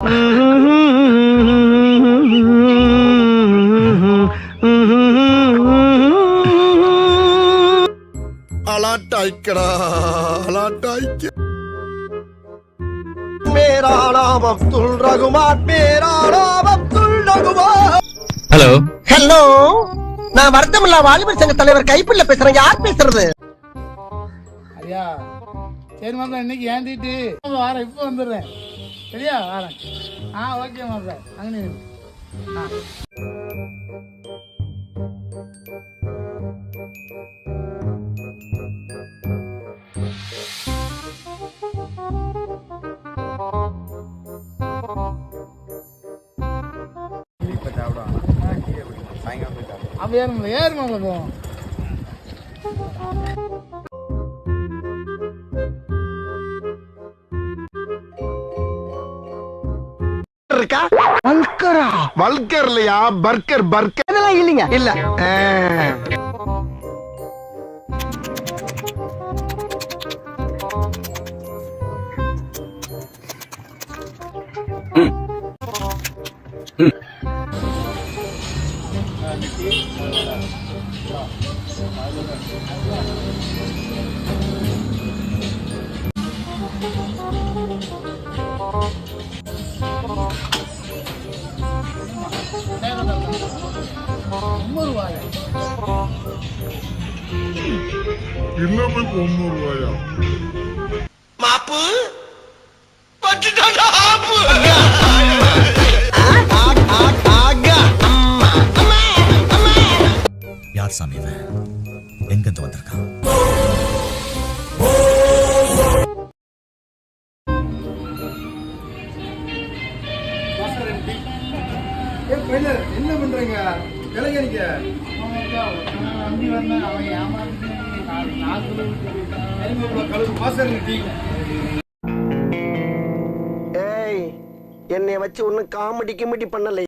मेरा नाम अब्दुल रघुमान, मेरा नाम अब्दुल रघुमान. ஹலோ ஹலோ, நான் வருத்தமில்ல வாலிபர் சங்க தலைவர் கைப்புள்ள பேசுறேன். யார் பேசுறது? ஐயா சரி மாப்பிள்ள, இன்னைக்கு ஏந்திட்டு வாரேன், இப்போ வந்துடுறேன். சரியா வாரேன். ஓகே மாப்பிள்ள, அங்கே அப்ப ஏறுமாப்ல போவோம். இருக்கா வல்கரா? வல்கர் இல்லையா, பர்கர். பர்கர் இதெல்லாம் இல்லைங்க. இல்ல எல்லாமே 90 ரூபாயா? மாப்பு யார் சாமி இவன்? எங்கிருந்து வந்திருக்கான்? என்ன பண்றீங்க? இளைஞனிக்க நம்பி வந்தேன், அவன் ஏமாத்தி ஏய், என்னை வச்சு ஒன்னும் காமெடி கிமெடி பண்ணலை.